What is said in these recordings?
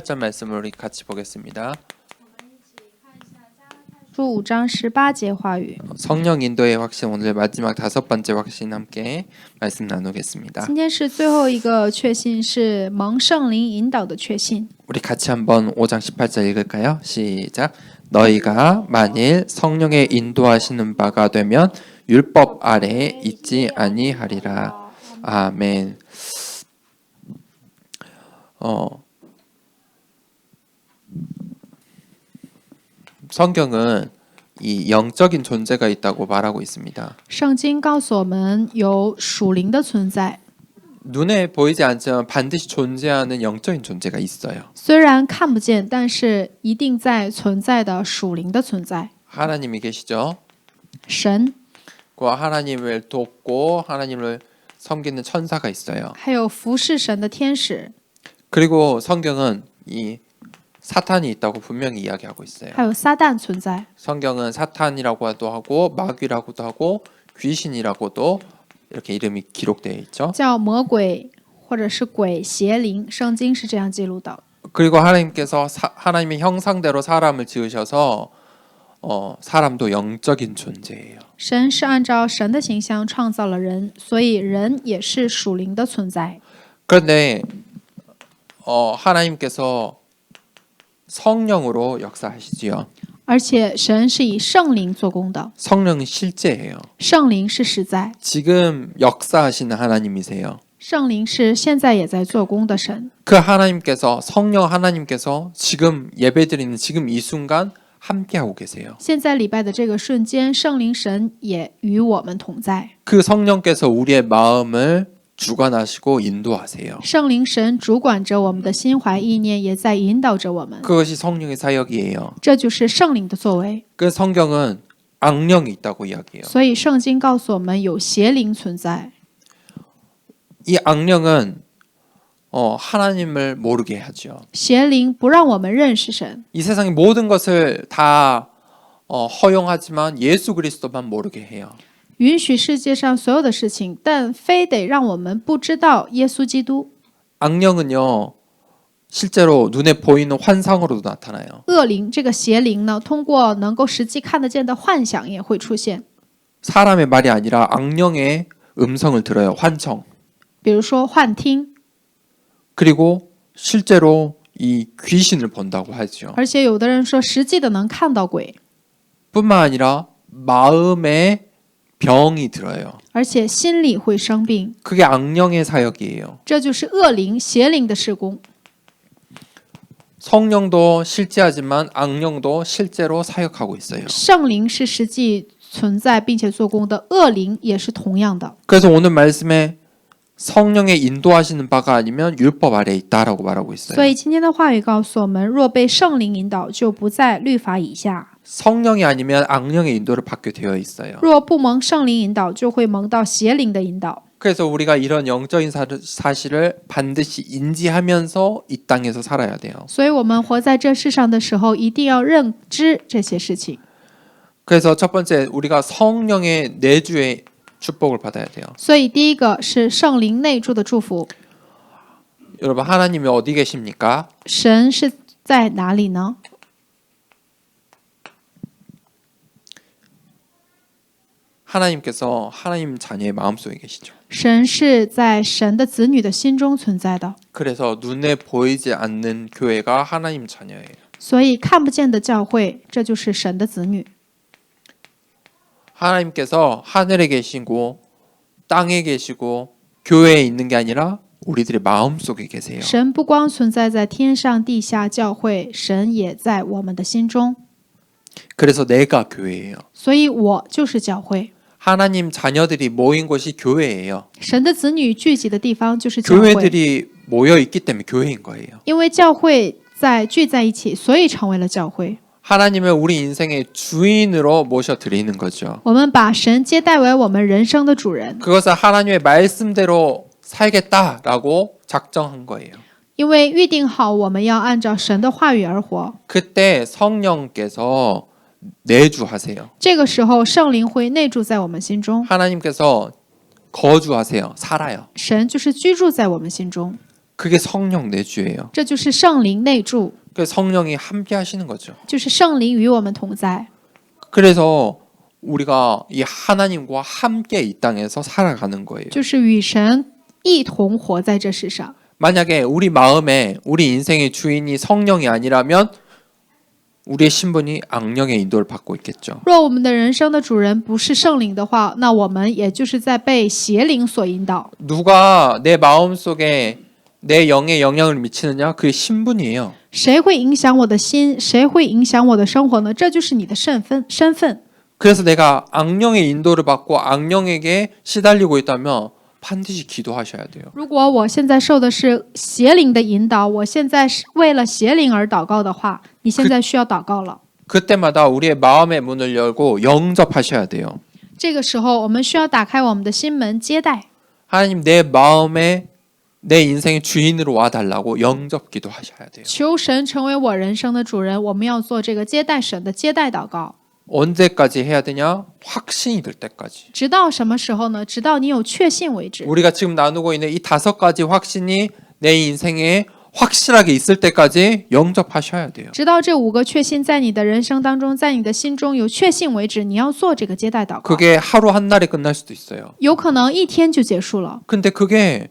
18절 말씀을 우리 같이 보겠습니다. 5章18节话语。 성령 인도의 확신 오늘 마지막 5번째 확신 함께 말씀 나누겠습니다. 今天是最后一个确信，是蒙圣灵引导的确信。 우리 같이 한번 5장 18절 읽을까요? 시작. 너희가 만일 성령의 인도하시는 바가 되면 율법 아래에 있지 아니하리라. 아멘. 성경은 이 영적인 존재가 있다고 말하고 있습니다. 圣经告诉我们有属灵的存在， 눈에 보이지 않지만 반드시 존재하는 영적인 존재가 있어요. 虽然看不见，但是一定在存在的属灵的存在。 하나님이 계시죠. 神 그 하나님을 돕고 하나님을 섬기는 천사가 있어요. 还有服侍神的天使， 그리고 성경은 이 사탄이 있다고 분명히 이야기하고 있어요. 还有撒旦存在。 성경은 사탄이라고도 하고 마귀라고도 하고 귀신이라고도 이렇게 이름이 기록되어 있죠. 叫魔鬼或者是鬼、邪灵，圣经是这样记录的。 그리고 하나님께서 하나님의 형상대로 사람을 지으셔서 사람도 영적인 존재예요. 神是按照神的形象创造了人，所以人也是属灵的存在。 그런데 하나님께서 성령으로 역사하시지요. 而且神是以圣灵做工的， 성령은 실제예요. 圣灵是实在， 지금 역사하시는 하나님이세요. 圣灵是现在也在做工的神。 그 하나님께서 성령 하나님께서 지금 예배드리는 지금 이 순간 함께하고 계세요. 现在礼拜的这个瞬间，圣灵神也与我们同在。 그 성령께서 우리의 마음을 주관하시고 인도하세요. 圣灵神主管着我们的心怀意念，也在引导着我们。 그것이 성령의 사역이에요. 这就是圣灵的作为。 그 성경은 악령이 있다고 이야기해요. 所以圣经告诉我们有邪灵存在。 이 악령은 하나님을 모르게 하죠. 邪灵不让我们认识神， 이 세상의 모든 것을 다 허용하지만 예수 그리스도만 모르게 해요. 允许世界上所有的事情，但非得让我们不知道耶稣基督。 악령은요, 실제로 눈에 보이는 환상으로도 나타나요. 恶灵这个邪灵呢，通过能够实际看得见的幻想也会出现， 사람의 말이 아니라 악령의 음성을 들어요. 환청. 比如说幻听， 그리고 실제로 이 귀신을 본다고 하죠. 而且有的人说实际的能看到鬼， 뿐만 아니라 마음에 병이 들어요. 而且心里会生病， 그게 악령의 사역이에요. 这就是恶灵、邪灵的事工。 성령도 실제하지만 악령도 실제로 사역하고 있어요. 圣灵是实际存在并且做工的，恶灵也是同样的。 그래서 오늘 말씀에 성령의 인도하시는 바가 아니면 율법 아래에 있다라고 말하고 所 있어요. 以今天的话语告诉我们，若被圣灵引导，就不在律法以下； 성령이 아니면 악령의 인도를 받게 되어 있어요. 若不蒙圣灵引导，就会蒙到邪灵的引导。 그래서 우리가 이런 영적인 사실을 반드시 인지하면서 이 땅에서 살아야 돼요. 所以我们活在这世上的时候，一定要认知这些事情。 그래서 첫 번째 우리가 성령의 내주의 축복을 받아야 돼요. 所以第一个是圣灵内住的祝福。 여러분 하나님이 어디 계십니까? 神是在哪里呢？ 하나님께서 하나님 자녀의 마음속에 계시죠. 神是在神的子女的心中存在的。 그래서 눈에 보이지 않는 교회가 하나님 자녀예요. 所以看不见的教会，这就是神的子女。 하나님께서 하늘에 계시고 땅에 계시고 교회에 있는 게 아니라 우리들의 마음속에 계세요. 神不光存在在天上地下教会，神也在我们的心中。 그래서 내가 교회예요. 所以我就是教会。 하나님 자녀들이 모인 곳이 교회예요. 神的子女聚集的地方就是教会。 교회들이 모여 있기 때문에 교회인 거예요. 因为教会聚在一起，所以成为了教会。 하나님을 우리 인생의 주인으로 모셔 드리는 거죠. 我们把神接待为我们人生的主人， 그것은 하나님의 말씀대로 살겠다라고 작정한 거예요. 因为预定好我们要按照神的话语而活。 그때 성령께서 내주하세요. 这个时候，圣灵会内住在我们心中， 하나님께서 거주하세요. 살아요. 神就是居住在我们心中。 그게 성령 내주예요. 这就是圣灵内住， 그 성령이 함께 하시는 거죠. 就是圣灵与我们同在。 그래서 우리가 이 하나님과 함께 이 땅에서 살아가는 거예요. 就是与神一同活在这世上。 만약에 우리 마음에 우리 인생의 주인이 성령이 아니라면 우리의 신분이 악령의 인도를 받고 있겠죠. 若我们的人生的主人不是圣灵的话，那我们也就是在被邪灵所引导。 누가 내 마음속에 내 영에 영향을 미치느냐? 그게 신분이에요. 谁会影响我的心？谁会影响我的生活呢？这就是你的身份。 그래서 내가 악령의 인도를 받고 악령에게 시달리고 있다면 반드시 기도하셔야 돼요. 如果我现在受的是邪灵的引导，我现在是为了邪灵而祷告的话，你现在需要祷告了。 그때마다 우리의 마음의 문을 열고 영접하셔야 돼요. 这个时候，我们需要打开我们的心门，接待。 하나님 내 마음에 내 인생의 주인으로 와달라고 영접 기도하셔야 돼요. 求神成为我人生的主人，我们要做这个接待神的接待祷告。 언제까지 해야 되냐? 확신이 들 때까지. 直到什么时候呢？直到你有确信为止。 우리가 지금 나누고 있는 이 5가지 확신이 내 인생에 확실하게 있을 때까지 영접하셔야 돼요. 直到这5个确信在你的人生当中，在你的心中有确信为止，你要做这个接待祷告。 그게 하루 한 날에 끝날 수도 있어요. 有可能一天就结束了， 근데 그게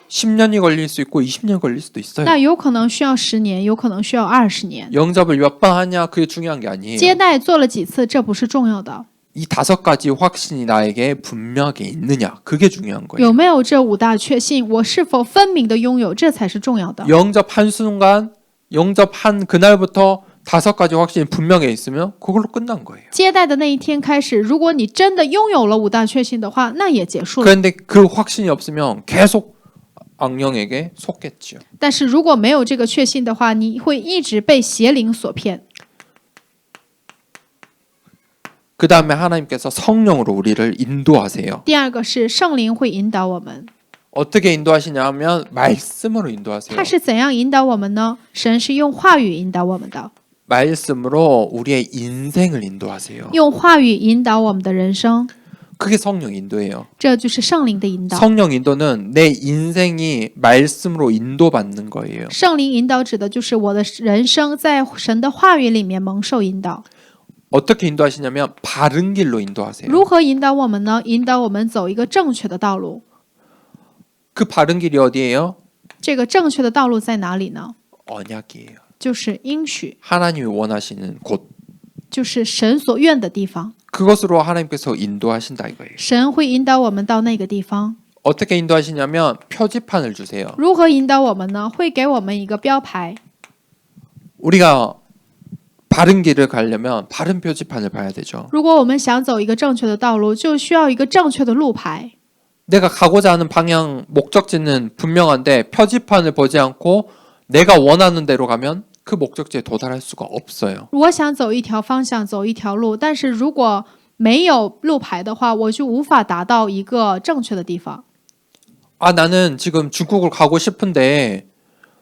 10년이 걸릴 수 있고 20년 걸릴 수도 있어요. 那有可能需要10年，有可能需要20年。 영접을 몇 번 하냐 그게 중요한 게 아니에요. 接待做了几次，这不是重要的， 이 5가지 확신이 나에게 분명하게 있느냐 그게 중요한 거예요. 有没有这5大确信，我是否分明的拥有，这才是重要的。 영접한 순간 영접한 그날부터 5가지 확신이 분명해 있으면 그걸로 끝난 거예요. 接待的那一天开始，如果你真的拥有了5大确信的话，那也结束了。 그런데 그 확신이 없으면 계속 악령에게 속겠지요. 但是如果没有这个确信的话，你会一直被邪灵所骗。 그 다음에 하나님께서 성령으로 우리를 인도하세요. 第二个是圣灵会引导我们， 어떻게 인도하시냐 하면 말씀으로 인도하세요. 他是怎样引导我们呢？神是用话语引导我们的， 말씀으로 우리의 인생을 인도하세요. 用话语引导我们的人生， 그게 성령 인도예요. 这就是圣灵的引导。 성령 인도는 내 인생이 말씀으로 인도받는 거예요. 圣灵引导指的就是我的人生在神的话语里面蒙受引导。 어떻게 인도하시냐면 바른 길로 인도하세요. 如何引导我们呢？引导我们走一个正确的道路。 그 바른 길이 어디예요? 这个正确的道路在哪里呢？ 언약이에요. 就是应许， 하나님이 원하시는 곳. 就是神所愿的地方。 그것으로 하나님께서 인도하신다 이거예요. 神会引导我们到那个地方。 어떻게 인도하시냐면 표지판을 주세요. 如何引导我们呢？会给我们一个标牌。 우리가 바른 길을 가려면 바른 표지판을 봐야 되죠. 如果我们想走一个正确的道路，就需要一个正确的路牌。 내가 가고자 하는 방향 목적지는 분명한데 표지판을 보지 않고 내가 원하는 대로 가면 그 목적지에 도달할 수가 없어요. 我想走一条方向，走一条路，但是如果没有路牌的话，我就无法达到一个正确的地方。 아, 나는 지금 중국을 가고 싶은데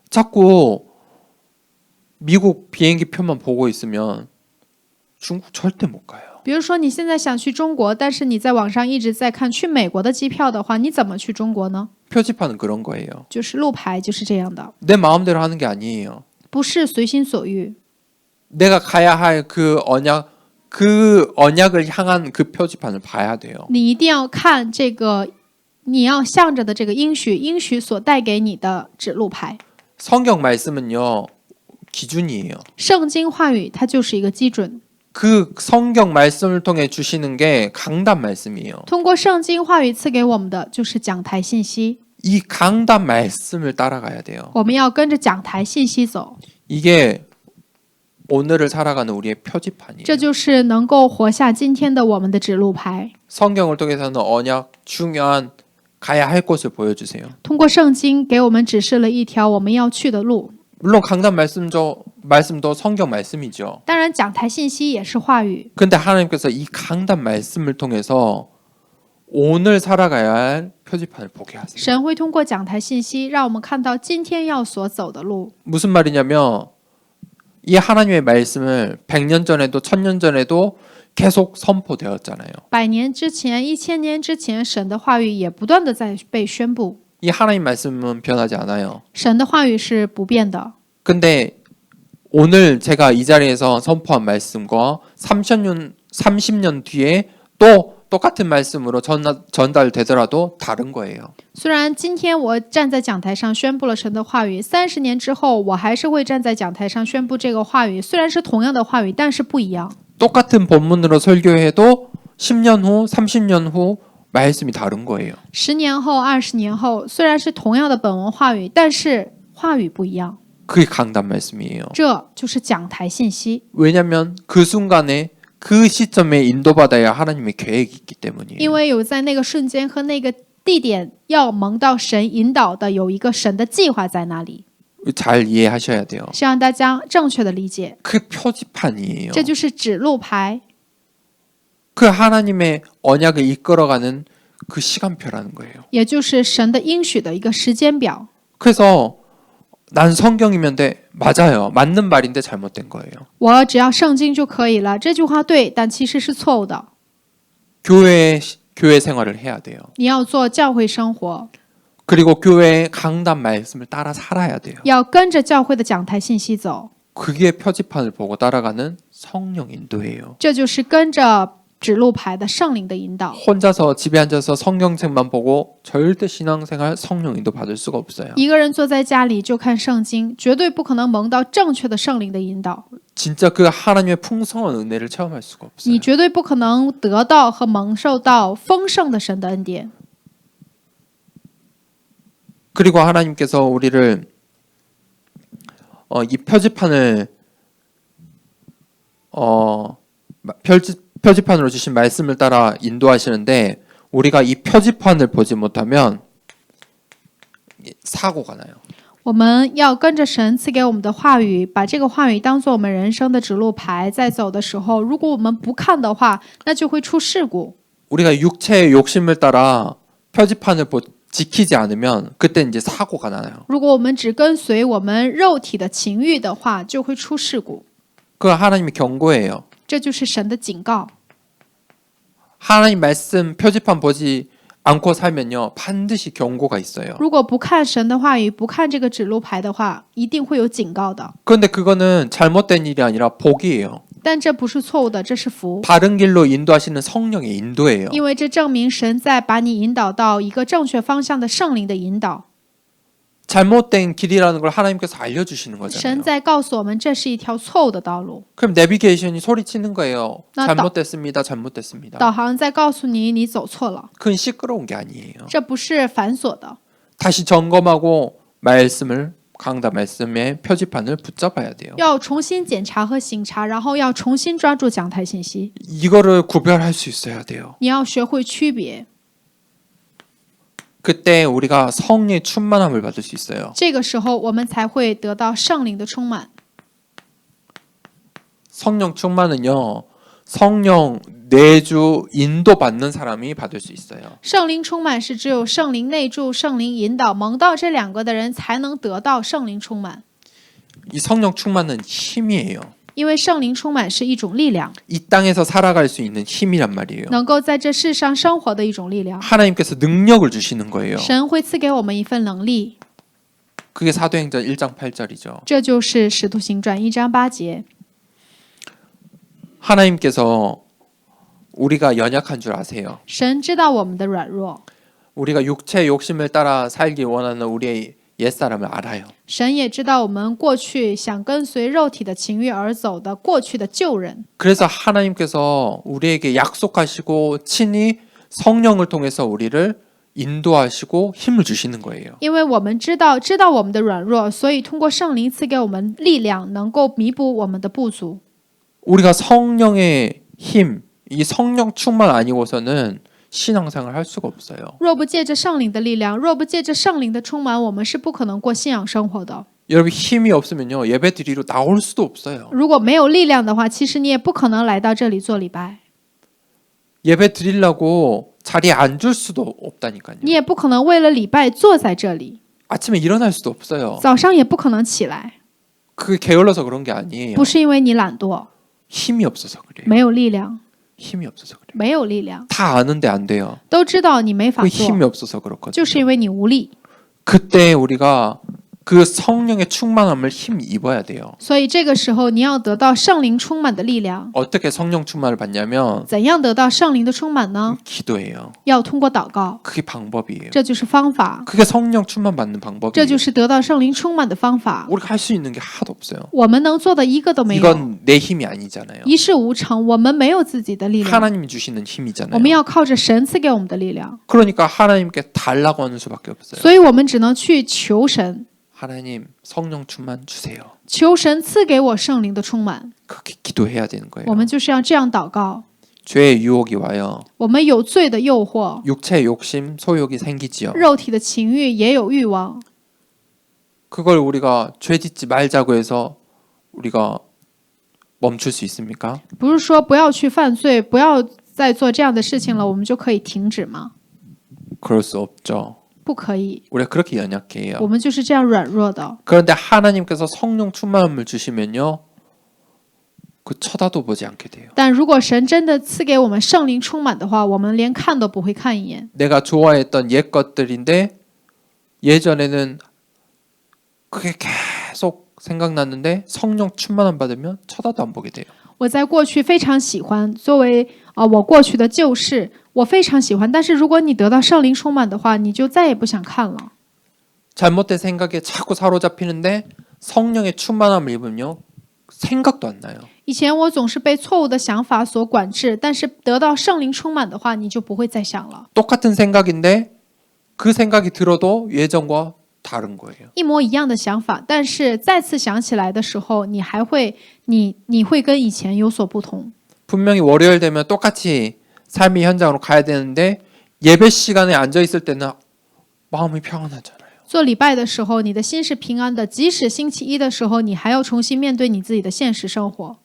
자꾸 미국 비행기 표만 보고 있으면 중국 절대 못 가요. 比如说，你现在想去中国，但是你在网上一直在看去美国的机票的话，你怎么去中国呢？ 표지판은 그런 거예요. 就是路牌就是这样的， 내 마음대로 하는 게 아니에요. 不是随心所欲。 내가 가야 할 그 언약을 향한 그 표지판을 봐야 돼요. 你一定要看这个，你要向着的这个应许，应许所带给你的指路牌。 성경 말씀은요. 기준이에요. 圣经话语它就是一个基准， 그 성경 말씀을 통해 주시는 게 강단 말씀이에요. 通过圣经话语赐给我们的就是讲台信息， 이 강단 말씀을 따라가야 돼요. 我们要跟着讲台信息走， 이게 오늘을 살아가는 우리의 표지판이에요. 这就是能够活下今天的我们的指路牌。 성경을 통해서는 언약 중요한 가야 할 곳을 보여주세요. 通过圣经给我们指示了一条我们要去的路。 물론 강단 말씀도 성경 말씀이죠. 当然，讲台信息也是话语。 근데 하나님께서 이 강단 말씀을 통해서 오늘 살아가야 할 표지판을 보게 하세요. 神会通过讲台信息，让我们看到今天要所走的路。 무슨 말이냐면 이 하나님의 말씀을 100년 전에도 1000년 전에도 계속 선포되었잖아요. 100年之前、1000年之前，神的话语也不断的在被宣布。이 하나님 말씀은 변하지 않아요. 神的话语是不变的。 근데 오늘 제가 이 자리에서 선포한 말씀과 30년 뒤에 또 똑같은 말씀으로 전달되더라도 다른 거예요. 虽然今天我站在讲台上宣布了神的话语，30年之后我还是会站在讲台上宣布这个话语，虽然是同样的话语，但是不一样。 똑같은 본문으로 설교해도 10년 후, 30년 후 말씀이 다른 거예요. 10年后、20年后，虽然是同样的本文话语，但是话语不一样。 그게 강단 말씀이에요. 这就是讲台信息， 왜냐하면 그 순간에 그 시점에 인도받아야 하나님의 계획이 있기 때문이에요. 因为有在那个瞬间和那个地点要蒙到神引导的，有一个神的计划在那里， 잘 이해하셔야 돼요. 希望大家正确的理解。 그 표지판이에요. 这就是指路牌， 그 하나님의 언약을 이끌어가는 그 시간표라는 거예요. 也就是神的应许的一个时间表。 그래서 난 성경이면 돼. 맞아요. 맞는 말인데 잘못된 거예요. 我只要圣经就可以了，这句话对，但其实是错误的。 교회 생활을 해야 돼요. 你要做教会生活， 그리고 교회의 강단 말씀을 따라 살아야 돼요. 要跟着教会的讲台信息走， 그게 표지판을 보고 따라가는 성령 인도예요. 这就是跟着指路牌的圣灵的引导。 혼자서 집에 앉아서 성경책만 보고 절대 신앙생활 성령 인도 받을 수가 없어요. 一个人坐在家里就看圣经，绝对不可能蒙到正确的圣灵的引导。 진짜 그 하나님의 풍성한 은혜를 체험할 수가 없어요. 你绝对不可能得到和蒙受到丰盛的神的恩典。 그리고 하나님께서 우리를 이 표지판을 표지판으로 주신 말씀을 따라 인도하시는데 우리가 이 표지판을 보지 못하면 사고가 나요. 我们要跟着神赐给我们的话语，把这个话语当做我们人生的指路牌，在走的时候，如果我们不看的话，那就会出事故。 우리가 육체의 욕심을 따라 표지판을 지키지 않으면 그때 이제 사고가 나요. 如果我们只跟随我们肉体的情欲的话，就会出事故。 그 하나님의 경고예요. 这就是神的警告。 하나님 말씀 표지판 보지 않고 살면요 반드시 경고가 있어요. 如果不看神的话语，不看这个指路牌的话，一定会有警告的。 그런데 그거는 잘못된 일이 아니라 복이에요. 但这不是错误的，这是福， 바른 길로 인도하시는 성령의 인도예요. 因为这证明神在把你引导到一个正确方向的圣灵的引导。 잘못된 길이라는 걸 하나님께서 알려주시는 神 거잖아요. 在告诉我们，这是一条错误的道路。 그럼 내비게이션이 소리치는 거예요. 나 잘못됐습니다. 잘못됐습니다. 导航在告诉你，你走错了， 그건 시끄러운 게 아니에요. 这不是繁琐的。 다시 점검하고 말씀을 강단 말씀의 표지판을 붙잡아야 돼요. 要重新检查和省察，然后要重新抓住讲台信息。 이거를 구별할 수 있어야 돼요. 你要学会区别， 그때 우리가 성령의 충만함을 받을 수 있어요. 这个时候我们才会得到圣灵的充满。 성령 충만은요. 성령 내주 인도받는 사람이 받을 수 있어요. 圣灵充满是只有圣灵内住、圣灵引导、蒙到这两个的人才能得到圣灵充满。 이 성령 충만은 힘이에요. 因为圣灵充满是一种力量， 이 땅에서 살아갈 수 있는 힘이란 말이에요. 能够在这世上生活的一种力量。 하나님께서 능력을 주시는 거예요. 神会赐给我们一份能力， 그게 사도행전 1장 8절이죠. 这就是使徒行传1章8节。 하나님께서 우리가 연약한 줄 아세요. 神知道我们的软弱， 우리가 육체의 욕심을 따라 살기 원하는 우리의 옛사람을 알아요. 神也知道我们过去想跟随肉体的情欲而走的过去的旧人。 그래서 하나님께서 우리에게 약속하시고 친히 성령을 통해서 우리를 인도하시고 힘을 주시는 거예요. 因为我们知道我们的软弱，所以通过圣灵赐给我们力量，能够弥补我们的不足。 우리가 성령의 힘, 이 성령 충만 아니고서는 신앙생활 할 수가 없어요. 若不借着圣灵的力量，若不借着圣灵的充满，我们是不可能过信仰生活的。 여러분 힘이 없으면요 예배 드리러 나올 수도 없어요. 如果没有力量的话，其实你也不可能来到这里做礼拜， 예배 드리려고 자리에 앉을 수도 없다니까요. 你也不可能为了礼拜坐在这里， 아침에 일어날 수도 없어요. 早上也不可能起来， 그게 게을러서 그런 게 아니에요. 不是因为你懒惰， 힘이 없어서 그래요. 没有力量， 힘이 없어서 그래요. 没有力量， 다 아는데 안 돼요. 都知道你没法 그 做， 힘이 없어서 그렇거든요. 就是因为你无力。 그때 우리가 그 성령의 충만함을 힘 입어야 돼요. 所以这个时候你要得到圣灵充满的力量。 어떻게 성령 충만을 받냐면 怎样得到圣灵的充满呢？ 기도예요. 要通过祷告， 그게 방법이에요. 这就是方法， 그게 성령 충만 받는 这 방법이에요. 就是得到圣灵充满的方法。 우리가 할 수 있는 게 하나도 없어요. 我们能做的一个都没有， 이건 내 힘이 아니잖아요. 一事无成。我们没有自己的力量， 하나님이 주시는 我 힘이잖아요. 们要靠着神赐给我们的力量， 그러니까 하나님께 달라고 하는 수밖에 없어요. 所以我们只能去求神， 하나님 성령 충만 주세요. 求神赐给我圣灵的充满。 그렇게 기도해야 되는 我 거예요. 们就是要这样祷告。 죄의 유혹이 와요. 我们有罪的诱惑， 육체의 욕심, 소욕이 생기지요. 肉体的情欲也有欲望， 그걸 우리가 죄 짓지 말자고 해서 우리가 멈출 수 있습니까? 不是说不要去犯罪，不要再做这样的事情了，我们就可以停止吗？ 그럴 수 없죠. 不可以， 우리가 그렇게 연약해요. 我们就是这样软弱的。 그런데 하나님께서 성령 충만함을 주시면요. 그 쳐다도 보지 않게 돼요. 但如果神真的赐给我们圣灵充满的话，我们连看都不会看一眼。 내가 좋아했던 옛 것들인데 예전에는 그게 계속 생각났는데 성령 충만함 받으면 쳐다도 안 보게 돼요. 我在过去非常喜欢，作为我过去的旧事，我非常喜欢。但是如果你得到圣灵充满的话，你就再也不想看了。 잘못된 생각에 자꾸 사로잡히는데 성령의 충만함을 입으면요. 생각도 안 나요. 以前我总是被错误的想法所管制，但是得到圣灵充满的话，你就不会再想了。 똑같은 생각인데 그 생각이 들어도 예전과 다른 거예요. 一模一样的想法，但是再次想起来的时候，你还会你会跟以前有所不同。 분명히 월요일 되면 똑같이 삶의 현장으로 가야 되는데 예배 시간에 앉아 있을 때는 마음이 평안하잖아요. 做礼拜的时候，你的心是平安的；即使星期一的时候，你还要重新面对你自己的现实生活。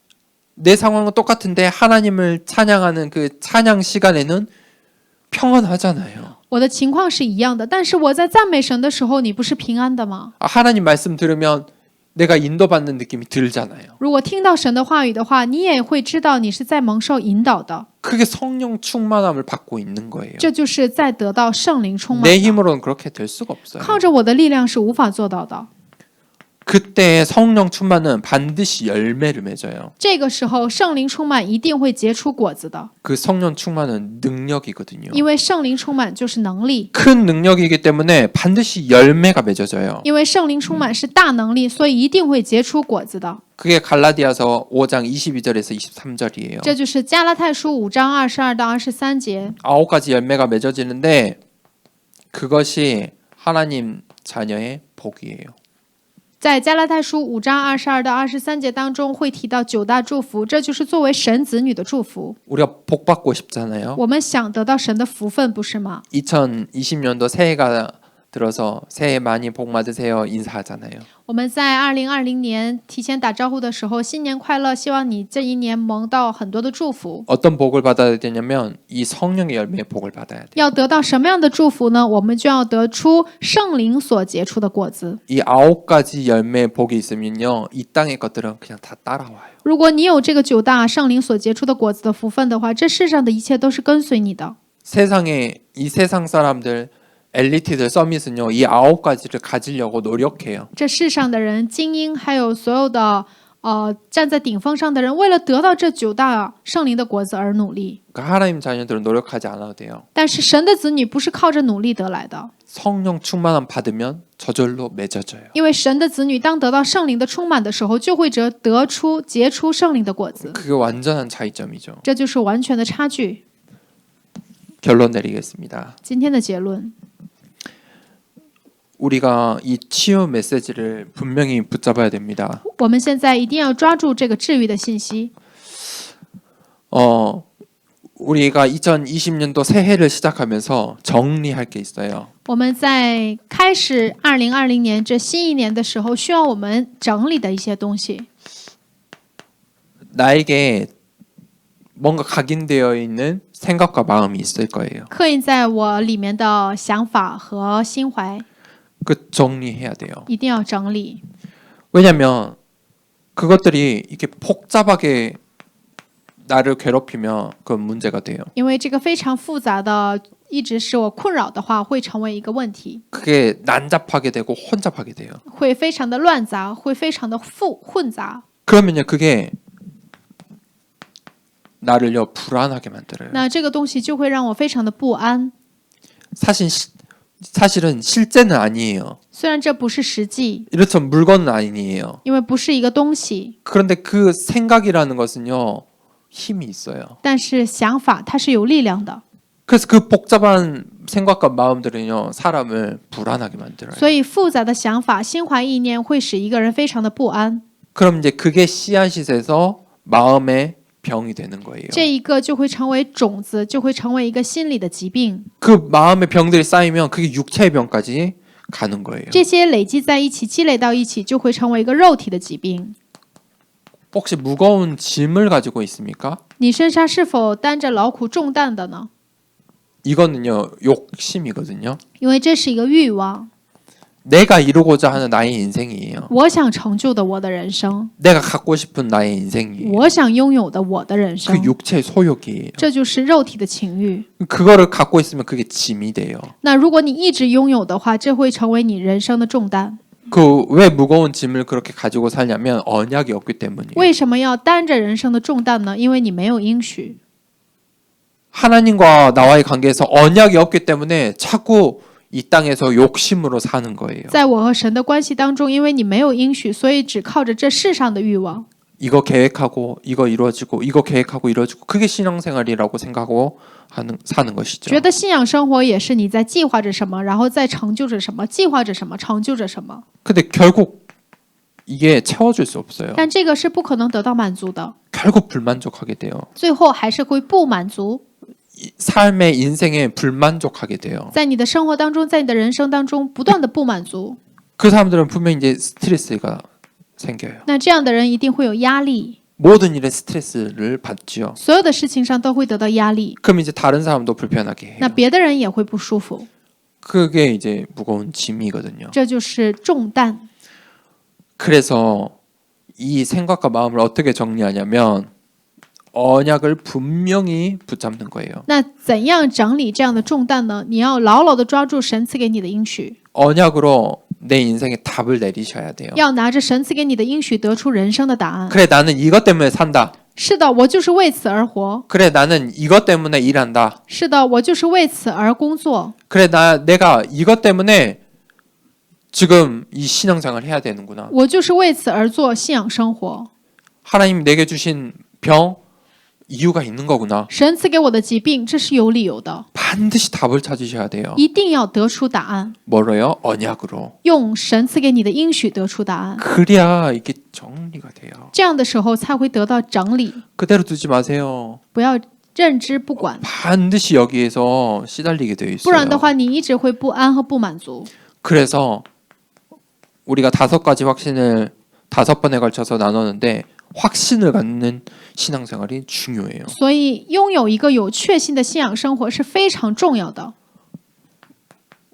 내 상황은 똑같은데 하나님을 찬양하는 그 찬양 시간에는 평안하잖아요. 我的情况是一样的，但是我在赞美神的时候，你不是平安的吗？ 하나님 말씀 들으면 내가 인도받는 느낌이 들잖아요. 如果听到神的话语的话，你也会知道你是在蒙受引导的， 그게 성령 충만함을 받고 있는 거예요. 这就是在得到圣灵充满 내 的。 힘으로는 그렇게 될 수가 없어요. 靠着我的力量是无法做到的。 그때 성령 충만은 반드시 열매를 맺어요. 这个时候，圣灵充满一定会结出果子的， 그 성령 충만은 능력이거든요. 因为圣灵充满就是能力， 큰 능력이기 때문에 반드시 열매가 맺어져요. 因为圣灵充满是大能力，所以一定会结出果子的。 그게 갈라디아서 5장 22절에서 23절이에요. 这就是加拉太书5章22到23节。 9가지 열매가 맺어지는데 그것이 하나님 자녀의 복이에요. 在加拉太书5章22到23节当中会提到9大祝福，这就是作为神子女的祝福。 우리가 복 받고 싶잖아요. 我们想得到神的福分，不是吗？ 2020년도 새해가 들어서 새해 많이 복 받으세요 인사하잖아요. 我们在2020年提前打招呼的时候，新年快乐，希望你这一年蒙到很多的祝福。 어떤 복을 받아야 되냐면 이 성령의 열매의 복을 받아야 돼요. 要得到什么样的祝福呢？我们就要得出圣灵所结出的果子。 이 9가지 열매의 복이 있으면요. 이 땅의 것들은 그냥 다 따라와요. 如果你有这个9大圣灵所结出的果子的福分的话，这世上的一切都是跟随你的。 세상에 이 세상 사람들 엘리트들 서밋은요. 이 9가지를 가지려고 노력해요. 这世上的人，精英，还有所有的站在顶峰上的人，为了得到这9大圣灵的果子而努力。 그러니까 하나님 자녀들은 노력하지 않아도 돼요. 但是神的子女不是靠着努力得来的， 성령 충만함 받으면 저절로 맺어져요. 因为神的子女当得到圣灵的充满的时候，就会结出圣灵的果子。 그게 완전한 차이점이죠. 这就是完全的差距。 결론 내리겠습니다. 今天的结论， 우리가 이 치유 메시지를 분명히 붙잡아야 됩니다. 我们现在一定要抓住这个治愈的信息。 우리가 2020년도 새해를 시작하면서 정리할 게 있어요. 我们在开始2020年这新一年的时候，需要我们整理的一些东西。 나에게 뭔가 각인되어 있는 생각과 마음이 있을 거예요. 刻印在我里面的想法和心怀， 그 정리해야 돼요. 一定要整理。 왜냐하면 그것들이 이렇게 복잡하게 나를 괴롭히면 그건 문제가 돼요. 因为这个非常复杂的一直使我困扰的话，会成为一个问题， 그게 난잡하게 되고 혼잡하게 돼요. 会非常的乱杂，会非常的混杂。 그러면요 그게 나를요 불안하게 만들어요. 那这个东西就会让我非常的不安。 사실은 실제는 아니에요. 虽然这不是实际， 이렇던 물건은 아니에요. 因为不是一个东西， 그런데 그 생각이라는 것은요 힘이 있어요. 但是想法它是有力量的， 그래서 그 복잡한 생각과 마음들은요 사람을 불안하게 만들어요. 所以复杂的想法、心怀意念会使一个人非常的不安。 그럼 이제 그게 씨앗이 돼서 마음의 병이 되는 거예요. 这一个就会成为种子，就会成为一个心理的疾病。 그 마음의 병들이 쌓이면 그게 육체의 병까지 가는 거예요. 这些累积在一起，积累到一起，就会成为一个肉体的疾病。 혹시 무거운 짐을 가지고 있습니까? 你身上是否担着劳苦重担的呢？ 이거는요 욕심이거든요. 因为这是一个欲望， 내가 이루고자 하는 나의 인생이에요. 我想成就的我的人生， 내가 갖고 싶은 나의 인생이에요. 我想拥有的我的人 그 生， 육체의 소욕이에요. 这就是肉体的情欲。 그거를 갖고 있으면 그게 짐이 돼요. 那如果你一直拥有的话，这会成为你人生的重担。 그 왜 무거운 짐을 그렇게 가지고 살냐면 언약이 없기 때문이에요. 为什么要担着人生的重担呢？因为你没有应许。 하나님과 나와의 관계에서 언약이 없기 때문에 자꾸 이 땅에서 욕심으로 사는 거예요. 在我和神的关系当中，因为你没有应许，所以只靠着这世上的欲望， 이거 계획하고 이거 이루어지고 이거 계획하고 이루어지고 그게 신앙생활이라고 생각하고 사는 것이죠. 觉得信仰生活也是你在计划着什么，然后在成就着什么，计划着什么，成就着什么。 근데 결국 이게 채워줄 수 없어요. 但这个是不可能得到满足的， 결국 불만족하게 돼요. 最后还是会不满足。 삶의 인생에 불만족하게 돼요. 在你的生活当中，在你的人生当中，不断的不满足， 그 사람들은 분명히 이제 스트레스가 생겨요. 那这样的人一定会有压力， 모든 일에 스트레스를 받지요. 所有的事情上都会得到压力， 그럼 이제 다른 사람도 불편하게 해요. 那别的人也会不舒服， 그게 이제 무거운 짐이거든요. 这就是重担。 그래서 이 생각과 마음을 어떻게 정리하냐면 언약을 분명히 붙잡는 거예요. 那怎样整理这样的重担呢？你要牢牢的抓住神赐给你的应许， 언약으로 내 인생에 답을 내리셔야 돼요. 要拿着神赐给你的应许得出人生的答案。 그래 나는 이것 때문에 산다. 是的，我就是为此而活。 그래 나는 이것 때문에 일한다. 是的，我就是为此而工作。 그래 내가 이것 때문에 지금 이 신앙생활을 해야 되는구나. 我就是为此而做信仰生活。 하나님 내게 주신 병 이유가 있는 거구나. 神赐给我的疾病，这是有理由的， 반드시 답을 찾으셔야 돼요. 一定要得出答案， 뭐로요? 언약으로. 用神赐给你的应许得出答案。 그래야 이게 정리가 돼요. 这样的时候才会得到整理， 그대로 두지 마세요. 不要认知不管， 반드시 여기에서 시달리게 되어 不然的 있어요. 话你一直会不安和不满足。 그래서 우리가 5가지 확신을 5번에 걸쳐서 나눴는데 확신을 갖는 신앙생활이 중요해요. 所以拥有一个有确信的信仰生活是非常重要的。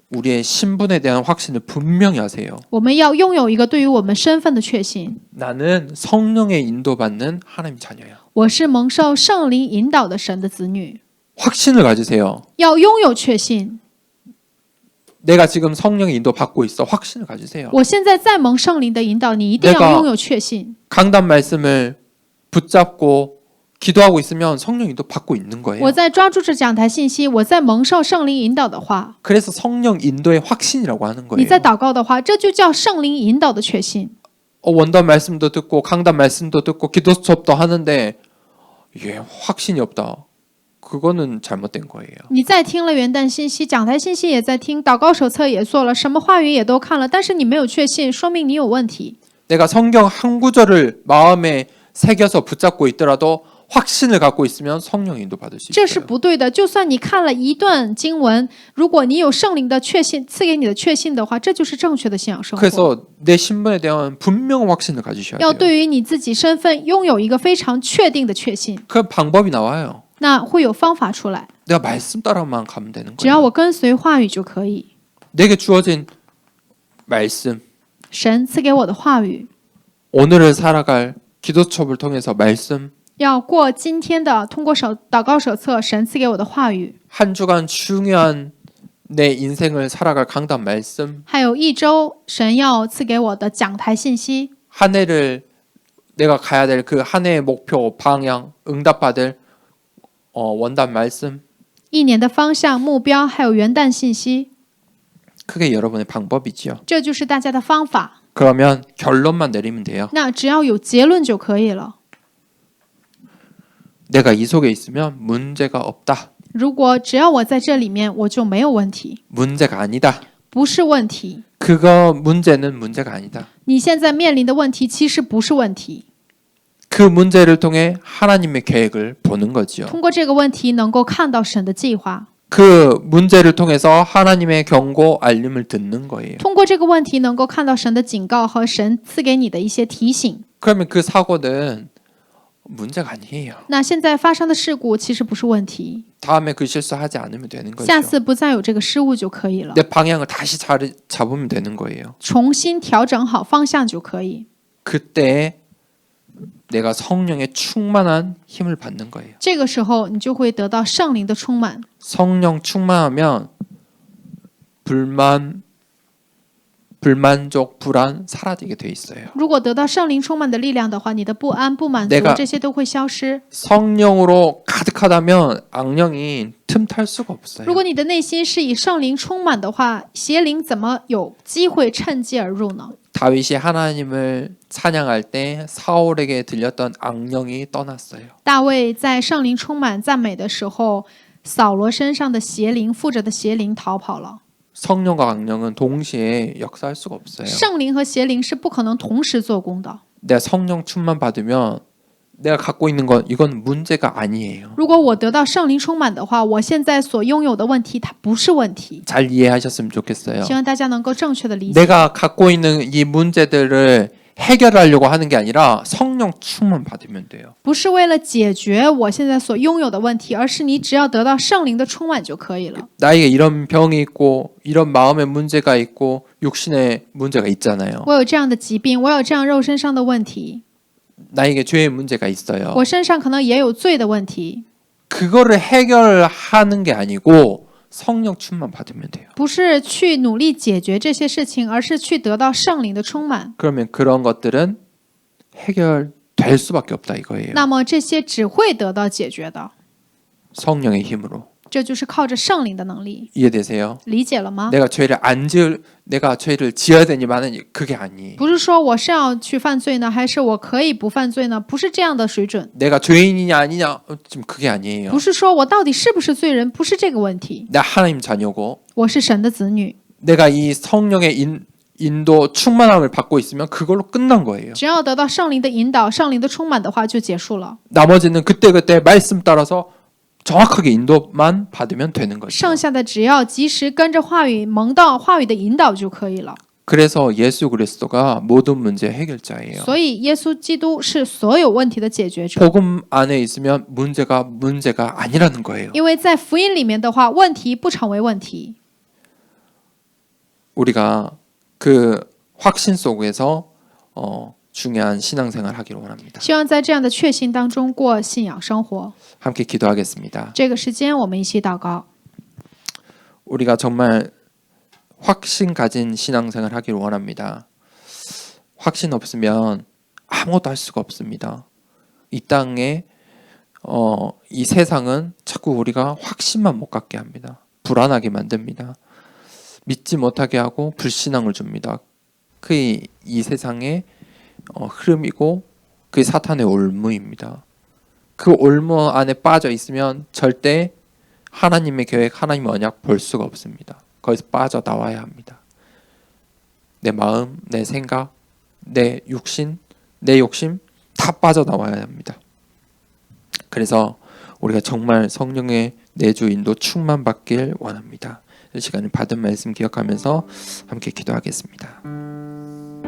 우리의 신분에 대한 확신을 분명히 하세요. 我们要拥有一个对于我们身份的确信。 나는 성령의 인도받는 하나님 자녀야. 我是蒙受圣灵引导的神的子女， 확신을 가지세요. 要拥有确信。 내가 지금 성령의 인도 받고 있어. 확신을 가지세요. 我现在在蒙圣灵的引导，你一定 내가 要拥有确信。 강단 말씀을 붙잡고 기도하고 있으면 성령 인도 받고 있는 거예요. 我在抓住这讲台信息，我在蒙受圣灵引导的话， 그래서 성령 인도의 확신이라고 하는 你 거예요. 在祷告的话，这就叫圣灵引导的确信。 원단 말씀도 듣고 강단 말씀도 듣고 기도 수업도 하는데 이게 확신이 없다. 그거는 잘못된 거예요. 你在听了元旦信息，讲台信息也在听，祷告手册也做了，什么话语也都看了，但是你没有确信，说明你有问题。 내가 성경 한 구절을 마음에 새겨서 붙잡고 있더라도 확신을 갖고 있으면 성령 인도 받을 수 这是 있어요. 不对的。就算你看了一段经文，如果你有圣灵的确信赐给你的确信的话，这就是正确的信仰生活。 그래서 내 신분에 대한 분명한 확신을 가지셔야 要 돼요. 对于你自己身份拥有一个非常确定的确信， 그 방법이 나와요. 那会有方法出来。 내가 말씀 따라만 가면 되는 只要 거예요. 我跟随话语就可以。 내게 주어진 말씀, 神赐给我的话语， 오늘을 살아갈 기도첩을 통해서 말씀, 要过今天的通过祷告手册，神赐给我的话语， 한 주간 중요한 내 인생을 살아갈 강단 말씀, 还有一周神要赐给我的讲台信息， 한 해를 내가 가야 될 그 한 해의 목표, 방향, 응답받을 원단 말씀, 一年的方向、目标，还有元旦信息， 그게 여러분의 방법이지요. 这就是大家的方法。 그러면 결론만 내리면 돼요. 那只要有结论就可以了。 내가 이 속에 있으면 문제가 없다. 如果只要我在这里面，我就没有问题， 문제가 아니다. 不是问题。 그거 문제는 문제가 아니다. 你现在面临的问题其实不是问题， 그 문제를 통해 하나님의 계획을 보는 거지요. 通过这个问题能够看到神的计划， 그 문제를 통해서 하나님의 경고, 알림을 듣는 거예요. 通过这个问题能够看到神的警告和神赐给你的一些提醒。 그러면 그 사고는 문제가 아니에요. 那现在发生的事故其实不是问题， 다음에 그 실수하지 않으면 되는 거죠. 下次不再有这个失误就可以了， 내 방향을 다시 잡으면 되는 거예요. 重新调整好方向就可以。 그때 내가 성령의 충만한 힘을 받는 거예요. 这个时候你就会得到圣灵的充满。 성령 충만하면 불만족, 불안 사라지게 돼 있어요. 如果得到圣灵充满的力量的话，你的不安、不满足 내가 这些都会消失。 성령으로 가득하다면 악령이 틈탈 수가 如 없어요. 果你的内心是以圣灵充满的话，邪灵怎么有机会趁机而入呢？ 다윗이 하나님을 찬양할 때 사울에게 들렸던 악령이 떠났어요. 大卫在圣灵充满赞美的时候，扫罗身上的邪灵附着的邪灵逃跑了。 성령과 악령은 동시에 역사할 수가 없어요. 圣灵和邪灵是不可能同时做工的。 내가 성령 충만 받으면 내가 갖고 있는 건 이건 문제가 아니에요. 如果我得到圣灵充满的话，我现在所拥有的问题它不是问题。 잘 이해하셨으면 좋겠어요. 希望大家能够正确的理解。 내가 갖고 있는 이 문제들을 해결하려고 하는 게 아니라 성령 충만 받으면 돼요. 不是为了解决我现在所拥有的问题，而是你只要得到圣灵的充满就可以了。 나에게 이런 병이 있고 이런 마음의 문제가 있고 육신의 문제가 있잖아요. 我有这样的疾病，我有这样肉身上的问题， 나에게 죄의 문제가 있어요. 我身上可能也有罪的问题， 그거를 해결하는 게 아니고 성령 충만 받으면 돼요. 不是去努力解决这些事情，而是去得到圣灵的充满。 그러면 그런 것들은 해결될 수밖에 없다 이거예요. 那么这些只会得到解决的， 성령의 힘으로. 这就是靠着圣灵的能力。 이해되세요? 理解了吗？ 내가 죄를 지어야 되니만은 그게 아니에요. 不是说我是要去犯罪呢，还是我可以不犯罪呢？不是这样的水准。 내가 죄인이냐 아니냐 지금 그게 아니에요. 不是说我到底是不是罪人，不是这个问题。 나 하나님 자녀고 我是神的子女， 내가 이 성령의 인도 충만함을 받고 있으면 그걸로 끝난 거예요. 只要得到圣灵的引导、圣灵的充满的话，就结束了。 나머지는 그때그때 말씀 따라서 정확하게 인도만 받으면 되는 거죠. 剩下的只要及时跟着话语蒙到话语的引导就可以了。 그래서 예수 그리스도가 모든 문제 해결자예요. 所以耶稣基督是所有问题的解决者。 복음 안에 있으면 문제가 아니라는 거예요. 因为在福音里面的话，问题不成为问题。 우리가 그 확신 속에서 중요한 신앙생활 하기를 원합니다. 希望在这样的确信当中过信仰生活。 함께 기도하겠습니다. 这个时间我们一起祷告。 우리가 정말 확신 가진 신앙생활 하기를 원합니다. 확신 없으면 아무것도 할 수가 없습니다. 이 땅에 이 세상은 자꾸 우리가 확신만 못 갖게 합니다. 불안하게 만듭니다. 믿지 못하게 하고 불신앙을 줍니다. 그게 이 세상의 흐름이고 그게 사탄의 올무입니다. 그 올무 안에 빠져 있으면 절대 하나님의 계획, 하나님의 언약 볼 수가 없습니다. 거기서 빠져나와야 합니다. 내 마음, 내 생각, 내 욕심 다 빠져나와야 합니다. 그래서 우리가 정말 성령의 내주 인도 충만받길 원합니다. 이 시간에 받은 말씀 기억하면서 함께 기도하겠습니다.